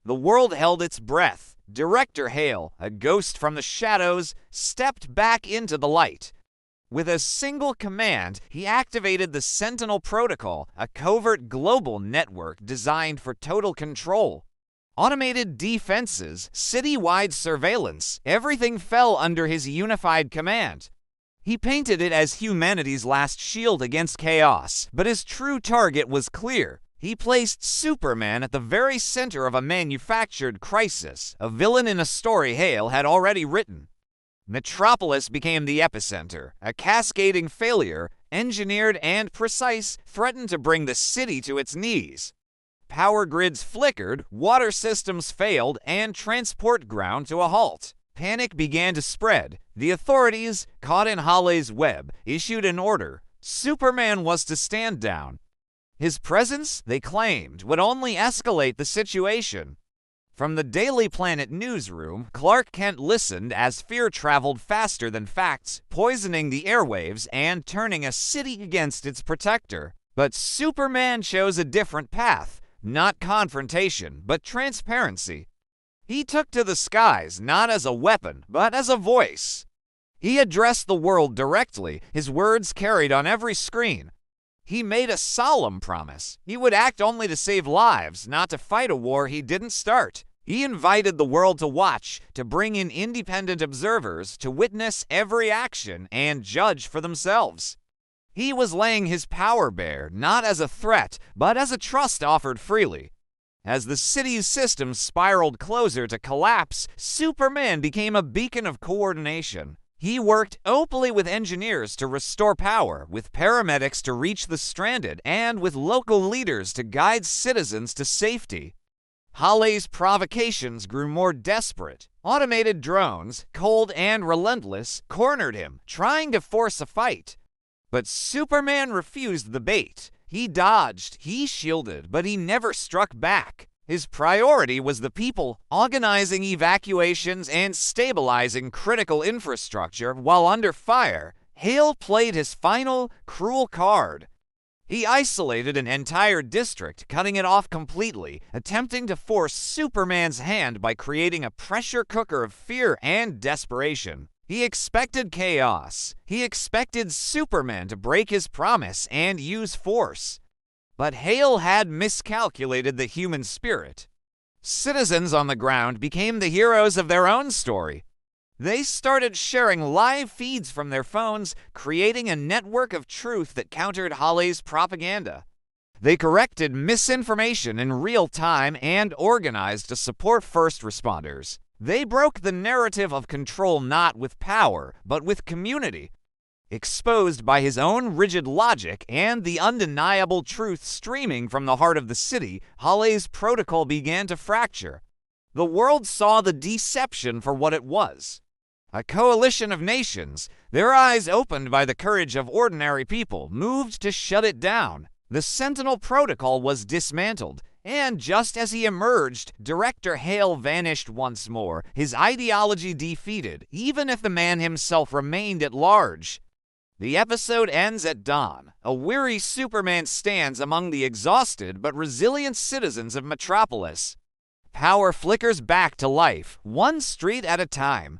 The world held its breath. Director Hale, a ghost from the shadows, stepped back into the light. With a single command, he activated the Sentinel Protocol, a covert global network designed for total control. Automated defenses, city-wide surveillance, everything fell under his unified command. He painted it as humanity's last shield against chaos, but his true target was clear. He placed Superman at the very center of a manufactured crisis, a villain in a story Hale had already written. Metropolis became the epicenter. A cascading failure, engineered and precise, threatened to bring the city to its knees. Power grids flickered, water systems failed, and transport ground to a halt. Panic began to spread. The authorities, caught in Hale's web, issued an order. Superman was to stand down. His presence, they claimed, would only escalate the situation. From the Daily Planet newsroom, Clark Kent listened as fear traveled faster than facts, poisoning the airwaves and turning a city against its protector. But Superman chose a different path, not confrontation, but transparency. He took to the skies not as a weapon, but as a voice. He addressed the world directly, his words carried on every screen. He made a solemn promise. He would act only to save lives, not to fight a war he didn't start. He invited the world to watch, to bring in independent observers, to witness every action and judge for themselves. He was laying his power bare, not as a threat, but as a trust offered freely. As the city's systems spiraled closer to collapse, Superman became a beacon of coordination. He worked openly with engineers to restore power, with paramedics to reach the stranded, and with local leaders to guide citizens to safety. Hale's provocations grew more desperate. Automated drones, cold and relentless, cornered him, trying to force a fight. But Superman refused the bait. He dodged, he shielded, but he never struck back. His priority was the people, organizing evacuations and stabilizing critical infrastructure while under fire. Hale played his final, cruel card. He isolated an entire district, cutting it off completely, attempting to force Superman's hand by creating a pressure cooker of fear and desperation. He expected chaos. He expected Superman to break his promise and use force. But Hale had miscalculated the human spirit. Citizens on the ground became the heroes of their own story. They started sharing live feeds from their phones, creating a network of truth that countered Hale's propaganda. They corrected misinformation in real time and organized to support first responders. They broke the narrative of control not with power, but with community. Exposed by his own rigid logic and the undeniable truth streaming from the heart of the city, Hale's protocol began to fracture. The world saw the deception for what it was. A coalition of nations, their eyes opened by the courage of ordinary people, moved to shut it down. The Sentinel Protocol was dismantled, and just as he emerged, Director Hale vanished once more, his ideology defeated, even if the man himself remained at large. The episode ends at dawn. A weary Superman stands among the exhausted but resilient citizens of Metropolis. Power flickers back to life, one street at a time.